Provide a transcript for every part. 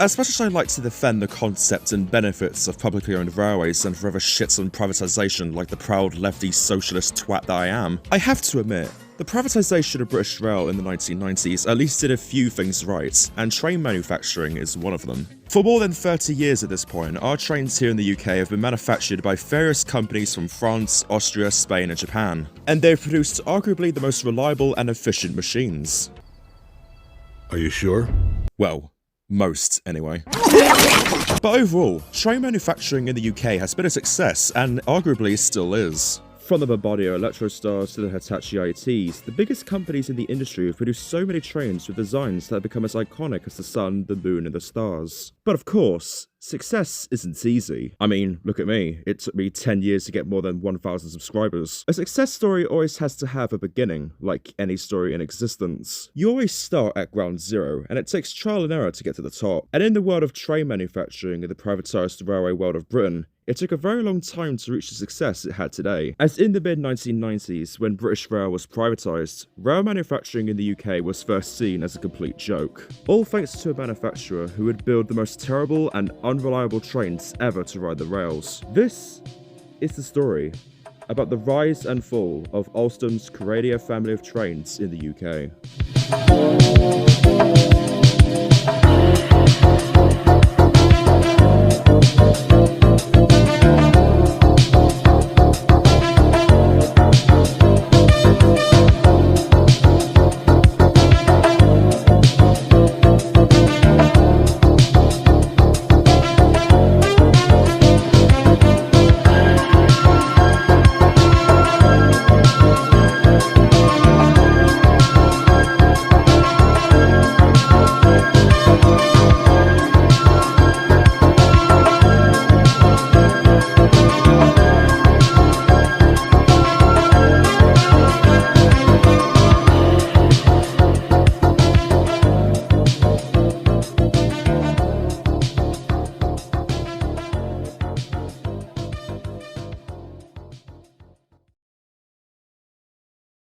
As much as I like to defend the concept and benefits of publicly owned railways and forever shits on privatisation like the proud lefty socialist twat that I am, I have to admit, the privatisation of British Rail in the 1990s at least did a few things right, and train manufacturing is one of them. For more than 30 years at this point, our trains here in the UK have been manufactured by various companies from France, Austria, Spain and Japan, and they've produced arguably the most reliable and efficient machines. Are you sure? Well, most, anyway. But overall, train manufacturing in the UK has been a success, and arguably still is. From the Bombardier Electrostars to the Hitachi ITs, the biggest companies in the industry have produced so many trains with designs that have become as iconic as the sun, the moon and the stars. But of course, success isn't easy. I mean, look at me. It took me 10 years to get more than 1,000 subscribers. A success story always has to have a beginning, like any story in existence. You always start at ground zero, and it takes trial and error to get to the top. And in the world of train manufacturing in the privatised railway world of Britain, it took a very long time to reach the success it had today. As in the mid-1990s, when British Rail was privatised, rail manufacturing in the UK was first seen as a complete joke. All thanks to a manufacturer who would build the most terrible and unreliable trains ever to ride the rails. This is the story about the rise and fall of Alstom's Coradia family of trains in the UK.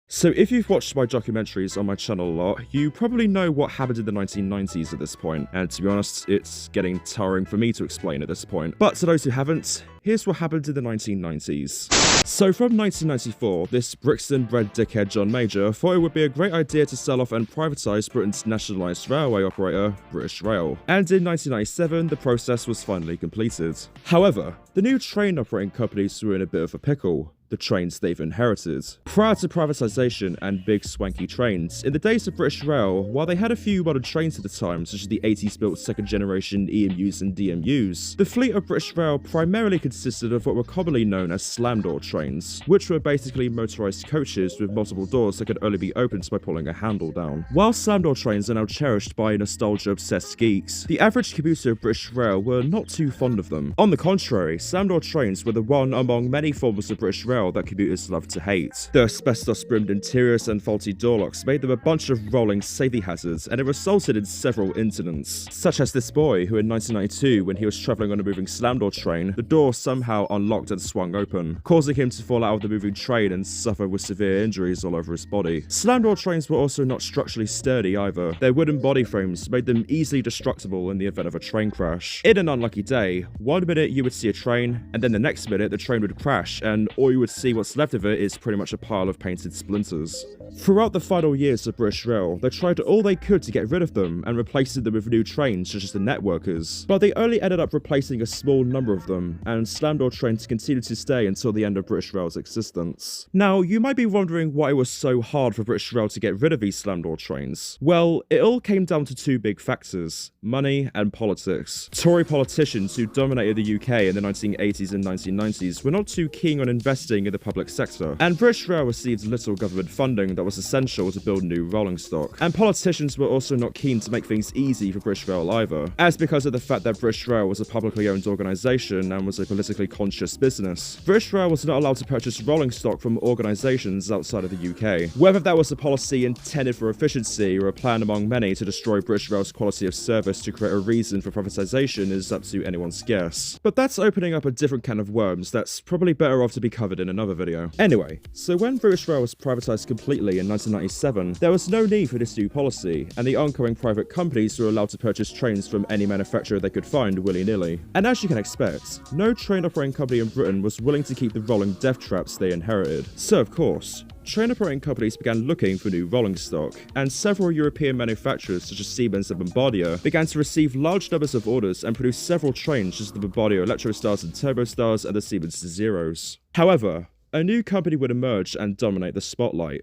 So if you've watched my documentaries on my channel a lot, you probably know what happened in the 1990s at this point, and to be honest, it's getting tiring for me to explain at this point. But to those who haven't, here's what happened in the 1990s. So from 1994, this Brixton-bred dickhead John Major thought it would be a great idea to sell off and privatise Britain's nationalised railway operator, British Rail. And in 1997, the process was finally completed. However, the new train operating companies were in a bit of a pickle. The trains they've inherited. Prior to privatisation and big swanky trains, in the days of British Rail, while they had a few modern trains at the time, such as the 80s built second generation EMUs and DMUs, the fleet of British Rail primarily consisted of what were commonly known as slam door trains, which were basically motorised coaches with multiple doors that could only be opened by pulling a handle down. While slam door trains are now cherished by nostalgia-obsessed geeks, the average commuter of British Rail were not too fond of them. On the contrary, slam door trains were the one among many forms of British Rail that commuters loved to hate. The asbestos-brimmed interiors and faulty door locks made them a bunch of rolling safety hazards, and it resulted in several incidents, such as this boy who in 1992, when he was travelling on a moving slam door train, the door somehow unlocked and swung open, causing him to fall out of the moving train and suffer with severe injuries all over his body. Slam door trains were also not structurally sturdy either. Their wooden body frames made them easily destructible in the event of a train crash. In an unlucky day, one minute you would see a train, and then the next minute the train would crash, and all you would see what's left of it is pretty much a pile of painted splinters. Throughout the final years of British Rail, they tried all they could to get rid of them and replacing them with new trains such as the networkers, but they only ended up replacing a small number of them, and slam door trains continued to stay until the end of British Rail's existence. Now, you might be wondering why it was so hard for British Rail to get rid of these slam door trains. Well, it all came down to two big factors: money and politics. Tory politicians who dominated the UK in the 1980s and 1990s were not too keen on investing in the public sector, and British Rail received little government funding that was essential to build new rolling stock. And politicians were also not keen to make things easy for British Rail either, as because of the fact that British Rail was a publicly owned organisation and was a politically conscious business, British Rail was not allowed to purchase rolling stock from organisations outside of the UK. Whether that was a policy intended for efficiency or a plan among many to destroy British Rail's quality of service to create a reason for privatisation is up to anyone's guess. But that's opening up a different can of worms that's probably better off to be covered in another video. Anyway, so when British Rail was privatised completely completely in 1997, there was no need for this new policy, and the ongoing private companies were allowed to purchase trains from any manufacturer they could find willy-nilly. And as you can expect, no train operating company in Britain was willing to keep the rolling death traps they inherited. So of course, train operating companies began looking for new rolling stock, and several European manufacturers such as Siemens and Bombardier began to receive large numbers of orders and produce several trains such as the Bombardier Electrostars and Turbostars and the Siemens Zeros. However, a new company would emerge and dominate the spotlight: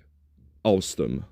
Alstom.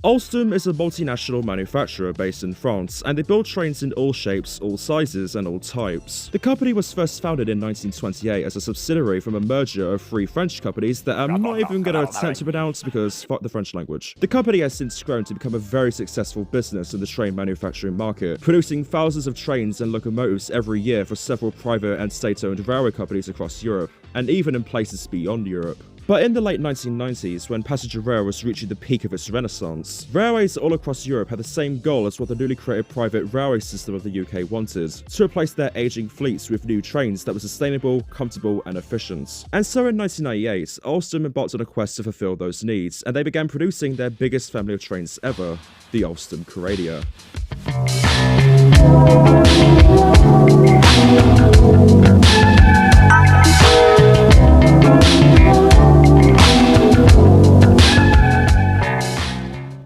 Alstom is a multinational manufacturer based in France, and they build trains in all shapes, all sizes, and all types. The company was first founded in 1928 as a subsidiary from a merger of three French companies that I'm not even going to attempt to pronounce because fuck the French language. The company has since grown to become a very successful business in the train manufacturing market, producing thousands of trains and locomotives every year for several private and state-owned railway companies across Europe, and even in places beyond Europe. But in the late 1990s, when passenger rail was reaching the peak of its renaissance, railways all across Europe had the same goal as what the newly created private railway system of the UK wanted: to replace their aging fleets with new trains that were sustainable, comfortable, and efficient. And so in 1998, Alstom embarked on a quest to fulfill those needs, and they began producing their biggest family of trains ever, the Alstom Coradia.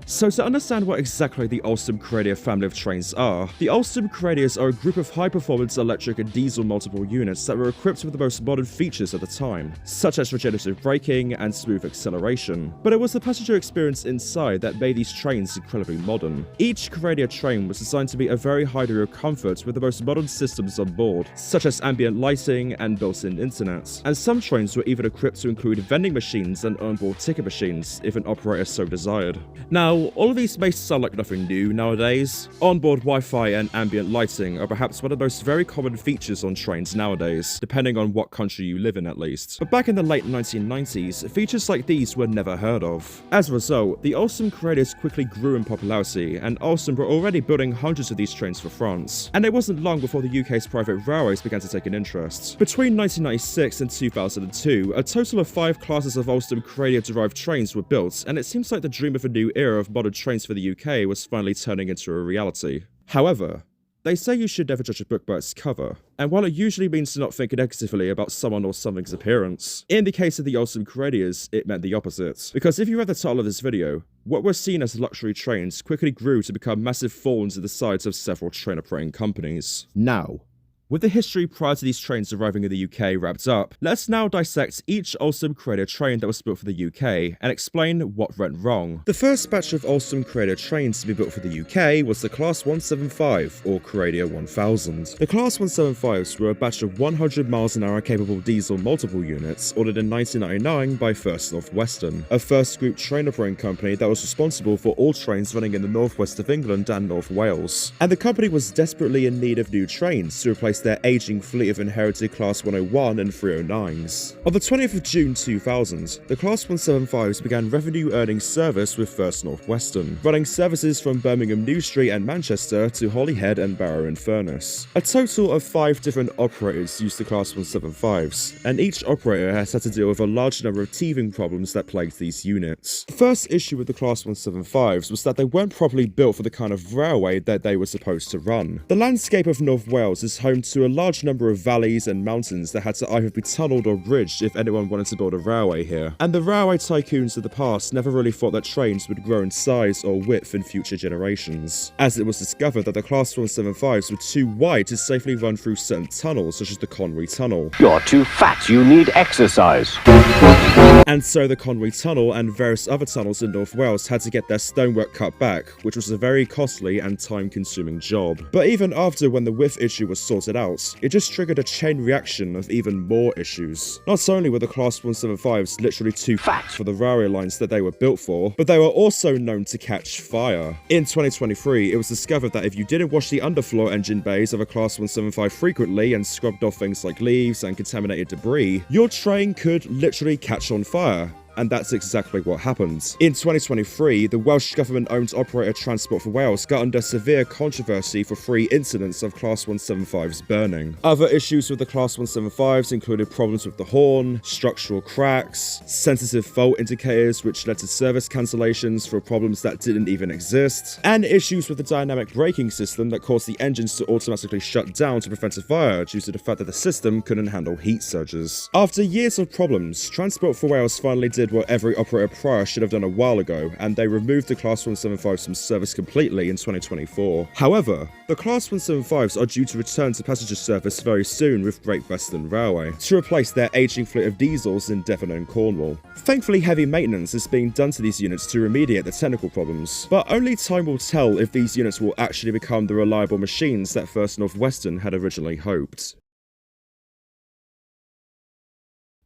So to understand what exactly the Alstom Coradia family of trains are, the Alstom Coradias are a group of high-performance electric and diesel multiple units that were equipped with the most modern features at the time, such as regenerative braking and smooth acceleration. But it was the passenger experience inside that made these trains incredibly modern. Each Coradia train was designed to be a very high degree of comfort with the most modern systems on board, such as ambient lighting and built-in internet. And some trains were even equipped to include vending machines and onboard ticket machines, if an operator so desired. Now, all of these may sound like nothing new nowadays. Onboard Wi-Fi and ambient lighting are perhaps one of those very common features on trains nowadays, depending on what country you live in at least. But back in the late 1990s, features like these were never heard of. As a result, the Alstom Coradias quickly grew in popularity, and Alstom were already building hundreds of these trains for France. And it wasn't long before the UK's private railways began to take an interest. Between 1996 and 2002, a total of 5 classes of Alstom Coradia-derived trains were built, and it seems like the dream of a new era of modern trains for the UK was finally turning into a reality. However, they say you should never judge a book by its cover, and while it usually means to not think negatively about someone or something's appearance, in the case of the Alstom Coradias, it meant the opposite. Because if you read the title of this video, what were seen as luxury trains quickly grew to become massive thorns in the sides of several train operating companies. Now, with the history prior to these trains arriving in the UK wrapped up, let's now dissect each Alstom Coradia train that was built for the UK and explain what went wrong. The first batch of Alstom Coradia trains to be built for the UK was the Class 175, or Coradia 1000. The Class 175s were a batch of 100 miles an hour capable diesel multiple units ordered in 1999 by First North Western, a first group train operating company that was responsible for all trains running in the northwest of England and North Wales. And the company was desperately in need of new trains to replace their aging fleet of inherited Class 101 and 309s. On the 20th of June 2000, the Class 175s began revenue-earning service with First North Western, running services from Birmingham New Street and Manchester to Holyhead and Barrow-in-Furness. A total of 5 different operators used the Class 175s, and each operator has had to deal with a large number of teething problems that plagued these units. The first issue with the Class 175s was that they weren't properly built for the kind of railway that they were supposed to run. The landscape of North Wales is home to a large number of valleys and mountains that had to either be tunnelled or bridged if anyone wanted to build a railway here. And the railway tycoons of the past never really thought that trains would grow in size or width in future generations, as it was discovered that the Class 175s were too wide to safely run through certain tunnels such as the 𝘾𝘼𝙏𝘏𝙏𝙍𝘾 Tunnel. You're too fat, you need exercise. And so the 𝘾𝘼𝙏𝘏𝙏𝙏𝙍𝘾 Tunnel and various other tunnels in North Wales had to get their stonework cut back, which was a very costly and time-consuming job. But even after when the width issue was sorted out, it just triggered a chain reaction of even more issues. Not only were the Class 175s literally too fat for the railway lines that they were built for, but they were also known to catch fire. In 2023, it was discovered that if you didn't wash the underfloor engine bays of a Class 175 frequently and scrubbed off things like leaves and contaminated debris, your train could literally catch on fire. and that's exactly what happened. In 2023, the Welsh government-owned operator Transport for Wales got under severe controversy for 3 incidents of Class 175s burning. Other issues with the Class 175s included problems with the horn, structural cracks, sensitive fault indicators which led to service cancellations for problems that didn't even exist, and issues with the dynamic braking system that caused the engines to automatically shut down to prevent a fire due to the fact that the system couldn't handle heat surges. After years of problems, Transport for Wales finally did what every operator prior should have done a while ago, and they removed the Class 175s from service completely in 2024. However, the Class 175s are due to return to passenger service very soon with Great Western Railway, to replace their aging fleet of diesels in Devon and Cornwall. Thankfully, heavy maintenance is being done to these units to remediate the technical problems, but only time will tell if these units will actually become the reliable machines that First North Western had originally hoped.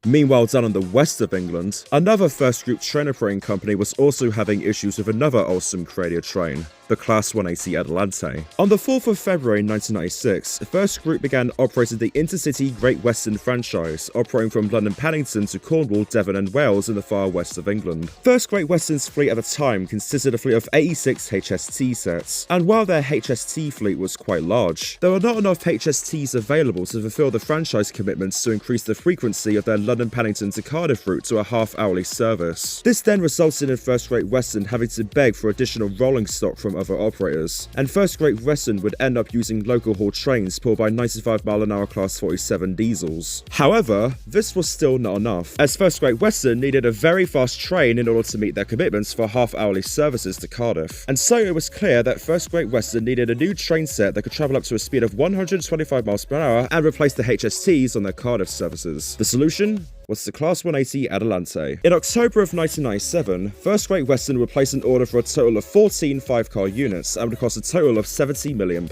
Meanwhile, down in the west of England, another First Group train operating company was also having issues with another Alstom Coradia train, the Class 180 Adelante. On the 4th of February 1996, First Group began operating the intercity Great Western franchise, operating from London Paddington to Cornwall, Devon and Wales in the far west of England. First Great Western's fleet at the time consisted of a fleet of 86 HST sets, and while their HST fleet was quite large, there were not enough HSTs available to fulfill the franchise commitments to increase the frequency of their London Paddington to Cardiff route to a half-hourly service. This then resulted in First Great Western having to beg for additional rolling stock from other operators, and First Great Western would end up using local haul trains pulled by 95-mile-an-hour Class 47 diesels. However, this was still not enough, as First Great Western needed a very fast train in order to meet their commitments for half-hourly services to Cardiff. And so it was clear that First Great Western needed a new train set that could travel up to a speed of 125 miles per hour and replace the HSTs on their Cardiff services. The solution was the Class 180 Adelante. In October of 1997, First Great Western would place an order for a total of 14 5-car units and would cost a total of £70 million.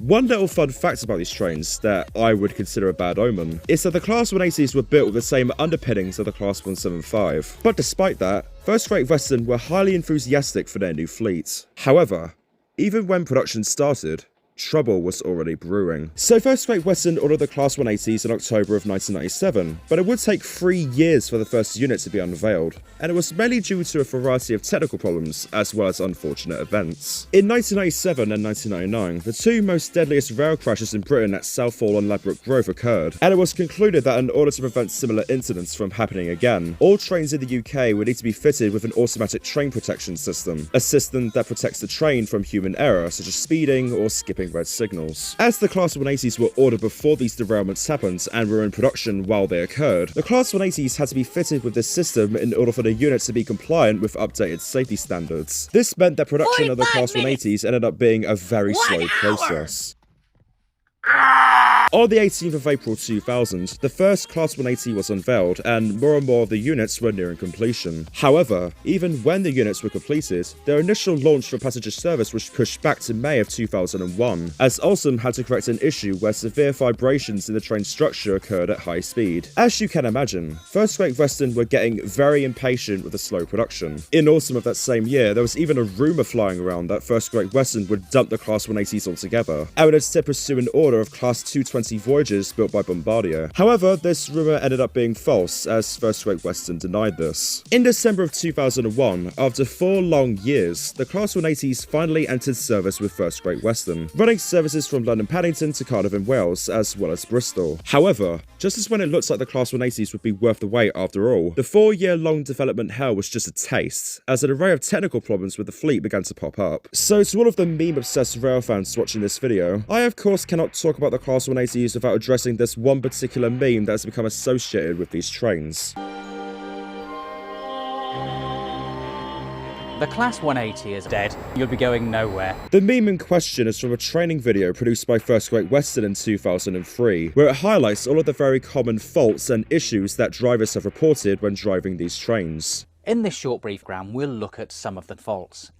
One little fun fact about these trains that I would consider a bad omen is that the Class 180s were built with the same underpinnings of the Class 175. But despite that, First Great Western were highly enthusiastic for their new fleet. However, even when production started, trouble was already brewing. So First Great Western ordered the Class 180s in October of 1997, but it would take 3 years for the first unit to be unveiled, and it was mainly due to a variety of technical problems as well as unfortunate events. In 1997 and 1999, the 2 most deadliest rail crashes in Britain at Southall and Ladbroke Grove occurred, and it was concluded that in order to prevent similar incidents from happening again, all trains in the UK would need to be fitted with an automatic train protection system, a system that protects the train from human error such as speeding or skipping red signals. As the Class 180s were ordered before these derailments happened and were in production while they occurred, the Class 180s had to be fitted with this system in order for the unit to be compliant with updated safety standards. This meant that production of the Class 180s ended up being a very slow process. On the 18th of April 2000, the first Class 180 was unveiled, and more of the units were nearing completion. However, even when the units were completed, their initial launch for passenger service was pushed back to May of 2001, as Alstom had to correct an issue where severe vibrations in the train structure occurred at high speed. As you can imagine, First Great Western were getting very impatient with the slow production. In autumn of that same year, there was even a rumour flying around that First Great Western would dump the Class 180s altogether, and would instead pursue an order of Class 220 Voyagers built by Bombardier. However, this rumour ended up being false, as First Great Western denied this. In December of 2001, after 4 long years, the Class 180s finally entered service with First Great Western, running services from London Paddington to Cardiff in Wales, as well as Bristol. However, just as when it looks like the Class 180s would be worth the wait after all, the 4-year-long development hell was just a taste, as an array of technical problems with the fleet began to pop up. So to all of the meme-obsessed rail fans watching this video, I of course cannot talk about the Class 180s without addressing this one particular meme that has become associated with these trains. The Class 180 is dead. You'll be going nowhere. The meme in question is from a training video produced by First Great Western in 2003, where it highlights all of the very common faults and issues that drivers have reported when driving these trains. In this short brief, Graham, we'll look at some of the faults.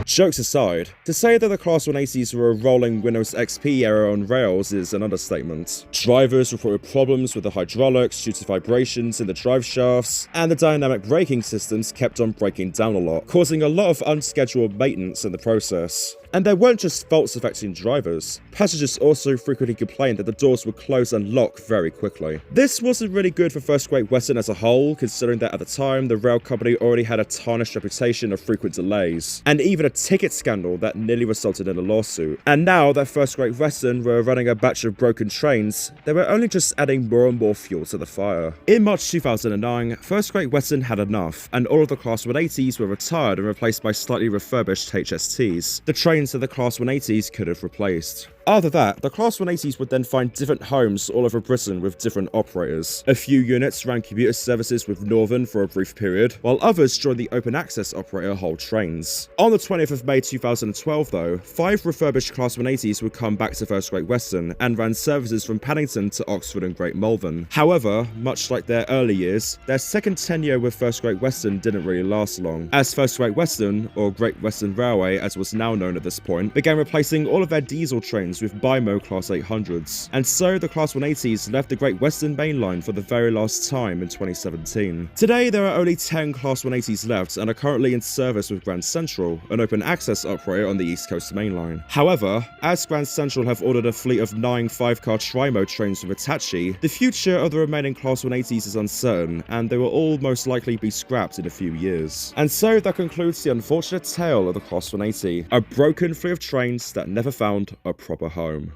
Jokes aside, to say that the Class 180s were a rolling Windows XP era on rails is an understatement. Drivers reported problems with the hydraulics due to vibrations in the drive shafts, and the dynamic braking systems kept on breaking down a lot, causing a lot of unscheduled maintenance in the process. And there weren't just faults affecting drivers. Passengers also frequently complained that the doors would close and lock very quickly. This wasn't really good for First Great Western as a whole, considering that at the time, the rail company already had a tarnished reputation of frequent delays, and even a ticket scandal that nearly resulted in a lawsuit. And now that First Great Western were running a batch of broken trains, they were only just adding more and more fuel to the fire. In March 2009, First Great Western had enough, and all of the Class 180s were retired and replaced by slightly refurbished HSTs, the trains that the Class 180s could have replaced. After that, the Class 180s would then find different homes all over Britain with different operators. A few units ran commuter services with Northern for a brief period, while others joined the open access operator Hull Trains. On the 20th of May 2012 though, 5 refurbished Class 180s would come back to First Great Western and ran services from Paddington to Oxford and Great Malvern. However, much like their early years, their second tenure with First Great Western didn't really last long, as First Great Western, or Great Western Railway as was now known at this point, began replacing all of their diesel trains with BIMO Class 800s, and so the Class 180s left the Great Western Main Line for the very last time in 2017. Today there are only 10 Class 180s left and are currently in service with Grand Central, an open access operator on the East Coast Main Line. However, as Grand Central have ordered a fleet of 9 5-car tri-mode trains from Hitachi, the future of the remaining Class 180s is uncertain, and they will all most likely be scrapped in a few years. And so that concludes the unfortunate tale of the Class 180, a broken fleet of trains that never found a proper home.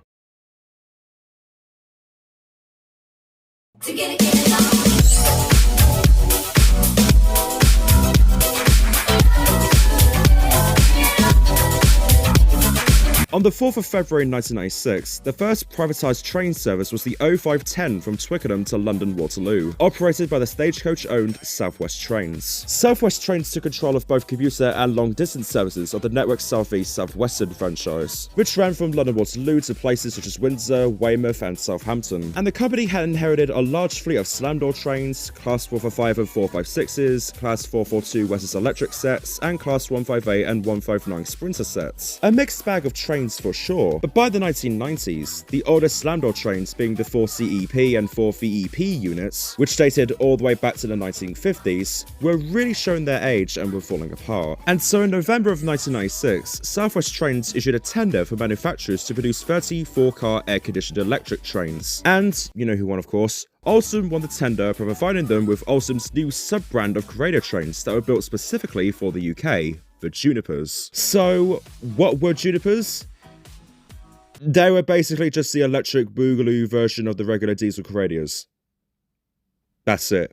On the 4th of February 1996, the first privatised train service was the 0510 from Twickenham to London Waterloo, operated by the stagecoach-owned South West Trains. South West Trains took control of both commuter and long-distance services of the Network South East South Western franchise, which ran from London Waterloo to places such as Windsor, Weymouth and Southampton. And the company had inherited a large fleet of slam-door trains, Class 445 and 456s, Class 442 Wessex Electric sets, and Class 158 and 159 Sprinter sets. A mixed bag of trains for sure, but by the 1990s, the oldest slam-door trains being the 4CEP and 4VEP units, which dated all the way back to the 1950s, were really showing their age and were falling apart. And so in November of 1996, South West Trains issued a tender for manufacturers to produce 30 4-car air-conditioned electric trains. And, you know who won of course? Alstom won the tender, providing them with Alstom's new sub-brand of Coradia trains that were built specifically for the UK, the Junipers. So, what were Junipers? They were basically just the electric boogaloo version of the regular diesel Coradias. That's it.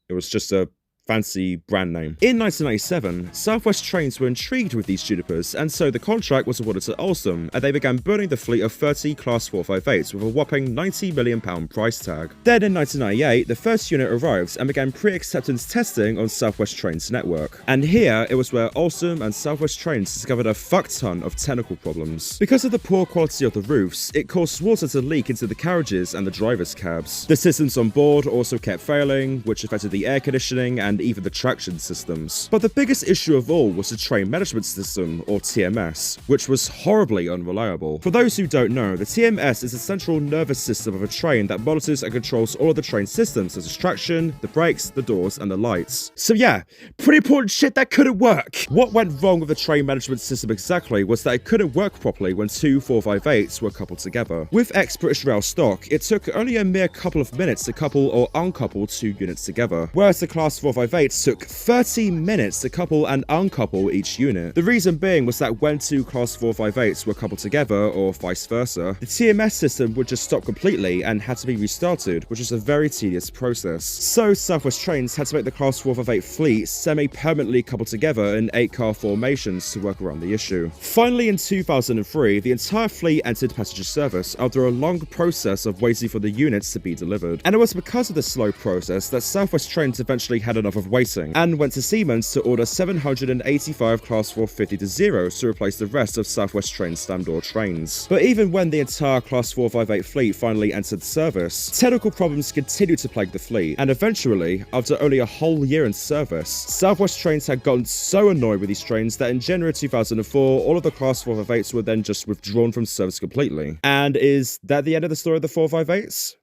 It was just a fancy brand name. In 1997, South West Trains were intrigued with these Junipers, and so the contract was awarded to Alstom, and they began building the fleet of 30 Class 458s with a whopping £90 million price tag. Then in 1998, the first unit arrived and began pre-acceptance testing on South West Trains' network. And here, it was where Alstom and South West Trains discovered a fuck-ton of technical problems. Because of the poor quality of the roofs, it caused water to leak into the carriages and the drivers' cabs. The systems on board also kept failing, which affected the air conditioning and even the traction systems. But the biggest issue of all was the train management system, or TMS, which was horribly unreliable. For those who don't know, the TMS is the central nervous system of a train that monitors and controls all of the train systems such as traction, the brakes, the doors, and the lights. So yeah, pretty important shit that couldn't work. What went wrong with the train management system exactly was that it couldn't work properly when two 458s were coupled together. With ex-British Rail stock, it took only a mere couple of minutes to couple or uncouple 2 units together, whereas the Class 458 took 30 minutes to couple and uncouple each unit. The reason being was that when 2 Class 458s were coupled together, or vice versa, the TMS system would just stop completely and had to be restarted, which was a very tedious process. So South West Trains had to make the Class 458 fleet semi-permanently coupled together in 8-car formations to work around the issue. Finally in 2003, the entire fleet entered passenger service after a long process of waiting for the units to be delivered. And it was because of this slow process that South West Trains eventually had enough of waiting and went to Siemens to order 785 Class 450-0s to replace the rest of South West Trains slam-door trains. But even when the entire Class 458 fleet finally entered service, technical problems continued to plague the fleet, and eventually, after only a whole year in service, South West Trains had gotten so annoyed with these trains that in January 2004, all of the Class 458s were then just withdrawn from service completely. And is that the end of the story of the 458s?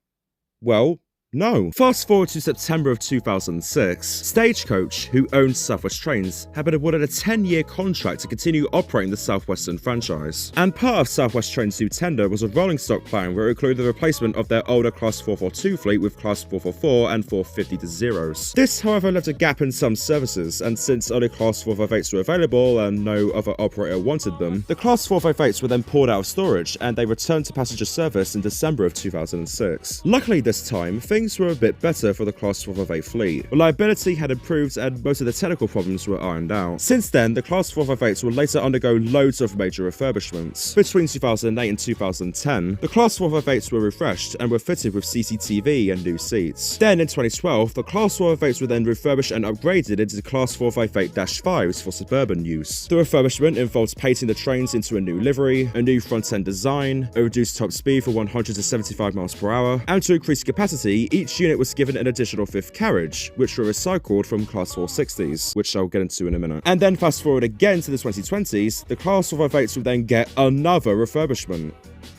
Well, No. Fast forward to September of 2006, Stagecoach, who owns Southwest Trains, had been awarded a 10-year contract to continue operating the Southwestern franchise. And part of Southwest Trains' new tender was a rolling stock plan where it included the replacement of their older Class 442 fleet with Class 444 and 450 Zeros. This, however, left a gap in some services, and since only Class 458s were available and no other operator wanted them, the Class 458s were then pulled out of storage and they returned to passenger service in December of 2006. Luckily this time, things were a bit better for the Class 458 fleet. Reliability had improved and most of the technical problems were ironed out. Since then, the Class 458s will later undergo loads of major refurbishments. Between 2008 and 2010, the Class 458s were refreshed and were fitted with CCTV and new seats. Then in 2012, the Class 458s were then refurbished and upgraded into the Class 458-5s for suburban use. The refurbishment involved painting the trains into a new livery, a new front-end design, a reduced top speed from 100 to 75 miles per hour, and to increase capacity, each unit was given an additional fifth carriage, which were recycled from Class 460s, which I'll get into in a minute. And then fast forward again to the 2020s, the Class 458s would then get another refurbishment,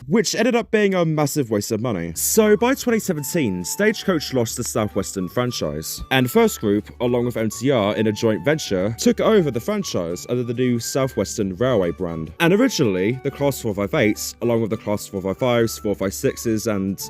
which ended up being a massive waste of money. So by 2017, Stagecoach lost the Southwestern franchise, and First Group, along with MTR in a joint venture, took over the franchise under the new Southwestern Railway brand. And originally, the Class 458s, along with the Class 455s, 456s, and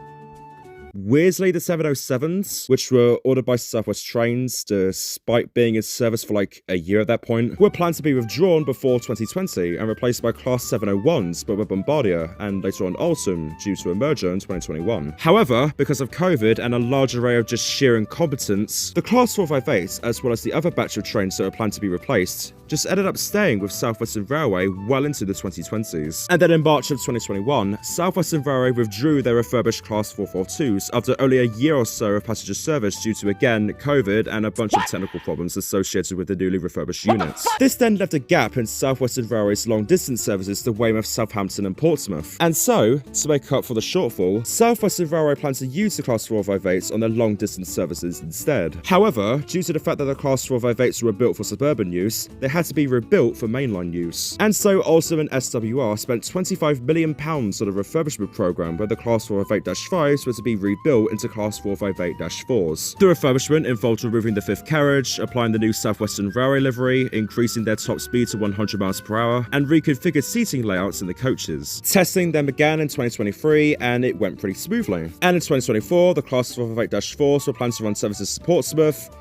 weirdly the 707s, which were ordered by Southwest Trains despite being in service for like a year at that point, were planned to be withdrawn before 2020 and replaced by Class 701s but with Bombardier and later on Alstom due to a merger in 2021. However, because of COVID and a large array of just sheer incompetence, the Class 458 as well as the other batch of trains that were planned to be replaced just ended up staying with Southwestern Railway well into the 2020s. And then in March of 2021, Southwestern Railway withdrew their refurbished Class 442s after only a year or so of passenger service due to, again, COVID and a bunch of technical problems associated with the newly refurbished units. This then left a gap in Southwestern Railway's long-distance services to Weymouth, Southampton and Portsmouth. And so, to make up for the shortfall, Southwestern Railway plans to use the Class 458s on their long-distance services instead. However, due to the fact that the Class 458s were built for suburban use, they had to be rebuilt for mainline use. And so Alstom and SWR spent £25 million on a refurbishment program where the Class 458-5s were to be rebuilt into Class 458-4s. The refurbishment involved removing the fifth carriage, applying the new Southwestern Railway livery, increasing their top speed to 100 miles per hour, and reconfigured seating layouts in the coaches. Testing then began in 2023 and it went pretty smoothly. And in 2024, the Class 458-4s were planned to run services to Portsmouth,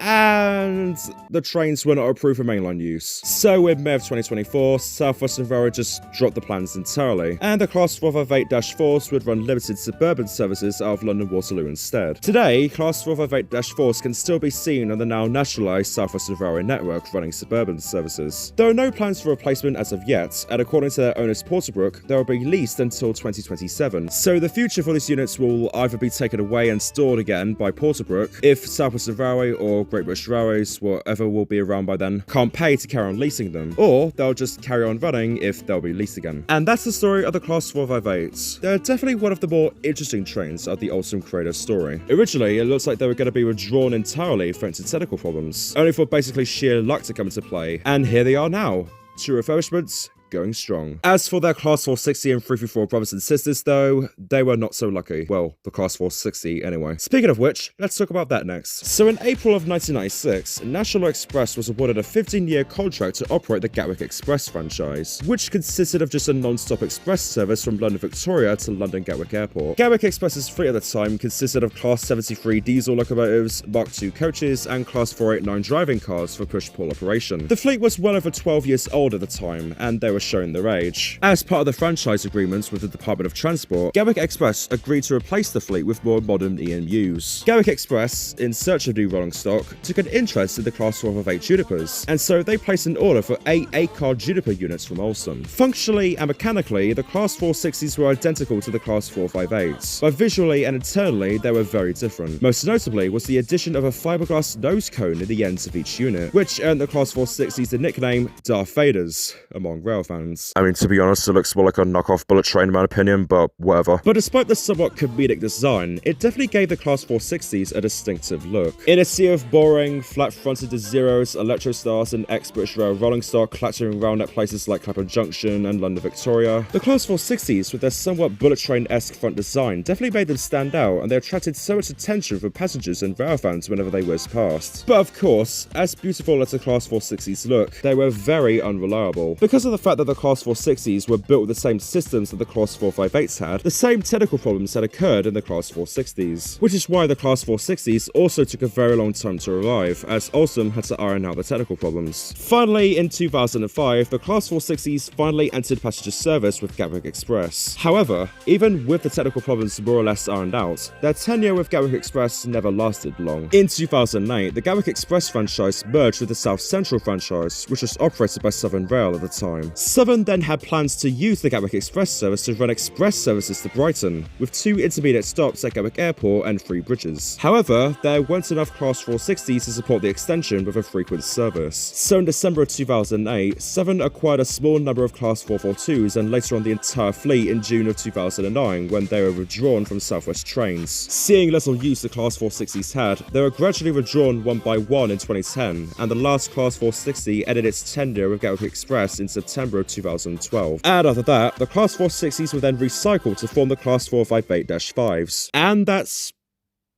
and the trains were not approved for mainline use. So in May of 2024, Southwestern Railway just dropped the plans entirely, and the Class 458-4s would run limited suburban services out of London Waterloo instead. Today, Class 458-4s can still be seen on the now nationalised Southwestern Railway network running suburban services. There are no plans for replacement as of yet, and according to their owners Porterbrook, they will be leased until 2027. So the future for these units will either be taken away and stored again by Porterbrook if Southwestern Railway or Great British Railways, whatever will be around by then, can't pay to carry on leasing them, or they'll just carry on running if they'll be leased again. And that's the story of the Class 458s. They're definitely one of the more interesting trains of the Alstom Coradia story. Originally, it looks like they were going to be withdrawn entirely thanks to technical problems, only for basically sheer luck to come into play, and here they are now. 2 refurbishments, going strong. As for their Class 460 and 334 brothers and sisters though, they were not so lucky. Well, the Class 460 anyway. Speaking of which, let's talk about that next. So in April of 1996, National Express was awarded a 15-year contract to operate the Gatwick Express franchise, which consisted of just a non-stop express service from London Victoria to London Gatwick Airport. Gatwick Express's fleet at the time consisted of Class 73 diesel locomotives, Mark II coaches, and Class 489 driving cars for push-pull operation. The fleet was well over 12 years old at the time, and they were showing their age. As part of the franchise agreements with the Department of Transport, Gatwick Express agreed to replace the fleet with more modern EMUs. Gatwick Express, in search of new rolling stock, took an interest in the Class 458 Junippers, and so they placed an order for 8 8-car Juniper units from Alstom. Functionally and mechanically, the Class 460s were identical to the Class 458s, but visually and internally they were very different. Most notably was the addition of a fiberglass nose cone at the ends of each unit, which earned the Class 460s the nickname Darth Vaders among rail railfans. I mean, to be honest, it looks more like a knockoff bullet train in my opinion, but whatever. But despite the somewhat comedic design, it definitely gave the Class 460s a distinctive look. In a sea of boring, flat-fronted Zeros, Electrostars, and ex-British Rail rolling stock clattering around at places like Clapham Junction and London Victoria, the Class 460s, with their somewhat bullet train-esque front design, definitely made them stand out, and they attracted so much attention from passengers and railfans whenever they whizzed past. But of course, as beautiful as the Class 460s look, they were very unreliable. Because of the fact that the Class 460s were built with the same systems that the Class 458s had, the same technical problems had occurred in the Class 460s, which is why the Class 460s also took a very long time to arrive, as Alstom had to iron out the technical problems. Finally, in 2005, the Class 460s finally entered passenger service with Gatwick Express. However, even with the technical problems more or less ironed out, their tenure with Gatwick Express never lasted long. In 2008, the Gatwick Express franchise merged with the South Central franchise, which was operated by Southern Rail at the time. Southern then had plans to use the Gatwick Express service to run express services to Brighton, with 2 intermediate stops at Gatwick Airport and 3 bridges. However, there weren't enough Class 460s to support the extension with a frequent service. So in December of 2008, Southern acquired a small number of Class 442s and later on the entire fleet in June of 2009 when they were withdrawn from South West Trains. Seeing little use the Class 460s had, they were gradually withdrawn one by one in 2010, and the last Class 460 ended its tenure with Gatwick Express in September of 2012. And after that, the Class 460s were then recycled to form the Class 458-5s. And that's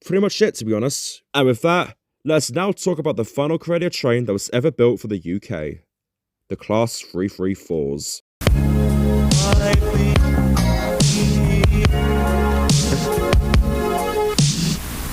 pretty much it, to be honest. And with that, let's now talk about the final Coradia train that was ever built for the UK. The Class 334s.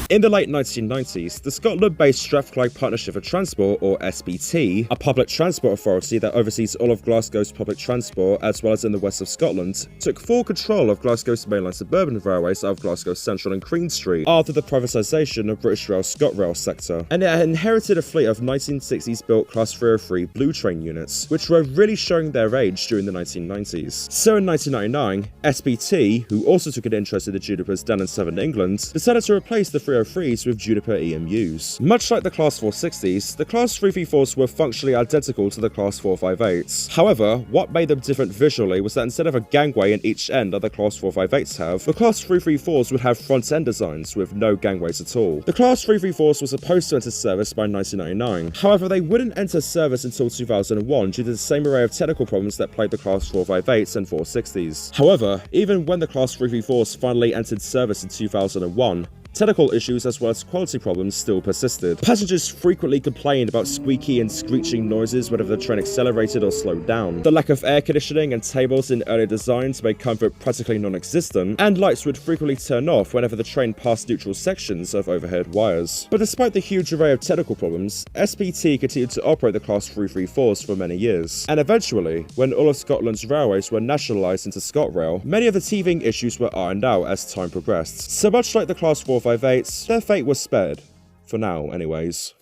In the late 1990s, the Scotland-based Strathclyde Partnership for Transport, or SPT, a public transport authority that oversees all of Glasgow's public transport as well as in the west of Scotland, took full control of Glasgow's mainline suburban railways out of Glasgow Central and Queen Street after the privatisation of British Rail's ScotRail sector, and it inherited a fleet of 1960s built Class 303 Blue Train units, which were really showing their age during the 1990s. So in 1999, SPT, who also took an interest in the Junipers down in southern England, decided to replace the 303s with Juniper EMUs. Much like the Class 460s, the Class 334s were functionally identical to the Class 458s. However, what made them different visually was that instead of a gangway in each end that the Class 458s have, the Class 334s would have front-end designs with no gangways at all. The Class 334s were supposed to enter service by 1999. However, they wouldn't enter service until 2001 due to the same array of technical problems that plagued the Class 458s and 460s. However, even when the Class 334s finally entered service in 2001, technical issues as well as quality problems still persisted. Passengers frequently complained about squeaky and screeching noises whenever the train accelerated or slowed down. The lack of air conditioning and tables in earlier designs made comfort practically non-existent, and lights would frequently turn off whenever the train passed neutral sections of overhead wires. But despite the huge array of technical problems, SPT continued to operate the Class 334s for many years. And eventually, when all of Scotland's railways were nationalised into ScotRail, many of the teething issues were ironed out as time progressed. So much like the Class 458s, their fate was spared. For now, anyways.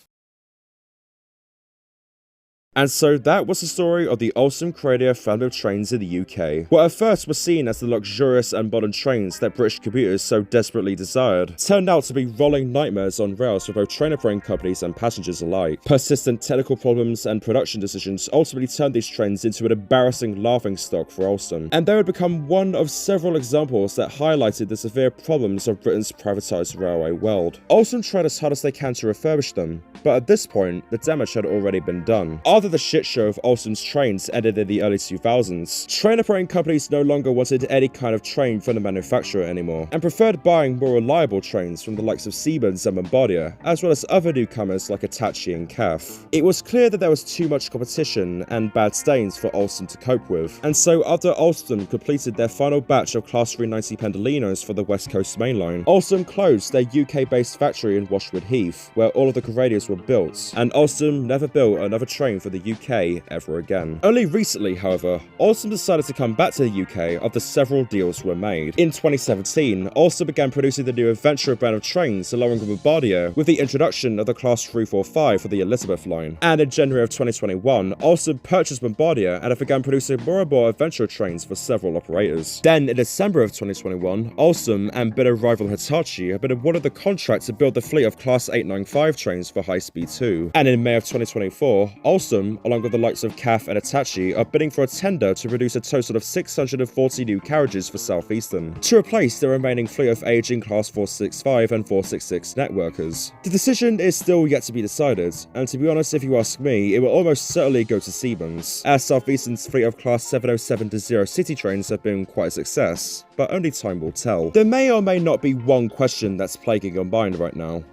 And so that was the story of the Alstom Coradia family of trains in the UK. What at first was seen as the luxurious and modern trains that British commuters so desperately desired, turned out to be rolling nightmares on rails for both train operating companies and passengers alike. Persistent technical problems and production decisions ultimately turned these trains into an embarrassing laughingstock for Alstom, and they would become one of several examples that highlighted the severe problems of Britain's privatised railway world. Alstom tried as hard as they can to refurbish them, but at this point, the damage had already been done. After the shit show of Alstom's trains ended in the early 2000s, train operating companies no longer wanted any kind of train from the manufacturer anymore, and preferred buying more reliable trains from the likes of Siemens and Bombardier, as well as other newcomers like Hitachi and CAF. It was clear that there was too much competition and bad stains for Alstom to cope with, and so after Alstom completed their final batch of Class 390 Pendolinos for the West Coast mainline, Alstom closed their UK-based factory in Washwood Heath, where all of the Coradias were built, and Alstom never built another train for the UK ever again. Only recently, however, Alstom decided to come back to the UK after several deals were made. In 2017, Alstom began producing the new Adventurer brand of trains along with Bombardier with the introduction of the Class 345 for the Elizabeth line. And in January of 2021, Alstom purchased Bombardier and have begun producing more and more Adventurer trains for several operators. Then, in December of 2021, Alstom and bitter rival Hitachi have been awarded the contract to build the fleet of Class 895 trains for High Speed 2. And in May of 2024, Alstom Alstom, along with the likes of CAF and Hitachi, are bidding for a tender to produce a total of 640 new carriages for South Eastern, to replace the remaining fleet of aging Class 465 and 466 networkers. The decision is still yet to be decided, and to be honest, if you ask me, it will almost certainly go to Siemens, as South Eastern's fleet of Class 707-0 city trains have been quite a success, but only time will tell. There may or may not be one question that's plaguing your mind right now.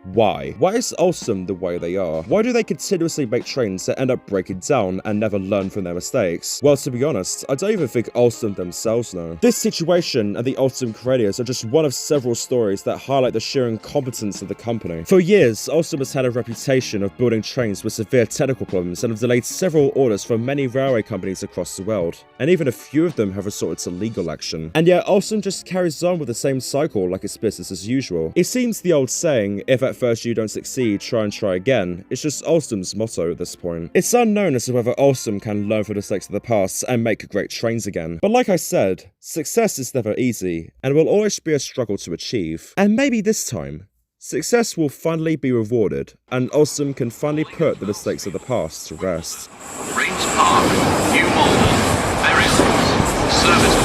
Why? Why is Alstom the way they are? Why do they continuously make trains that end up breaking down and never learn from their mistakes? Well, to be honest, I don't even think Alstom themselves know. This situation and the Alstom Coradias are just one of several stories that highlight the sheer incompetence of the company. For years, Alstom has had a reputation of building trains with severe technical problems and have delayed several orders from many railway companies across the world, and even a few of them have resorted to legal action. And yet, Alstom just carries on with the same cycle like it's business as usual. It seems the old saying, if at first you don't succeed, try and try again, it's just Alstom's motto at this point. It's unknown as to whether Alstom can learn from the mistakes of the past and make great trains again. But like I said, success is never easy, and will always be a struggle to achieve. And maybe this time, success will finally be rewarded, and Alstom can finally put the mistakes of the past to rest. Rains Park, New Malden, Bury Service,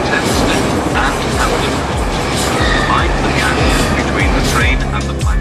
Thameslink and Hampton Court. Mind the gap between the train and the platform.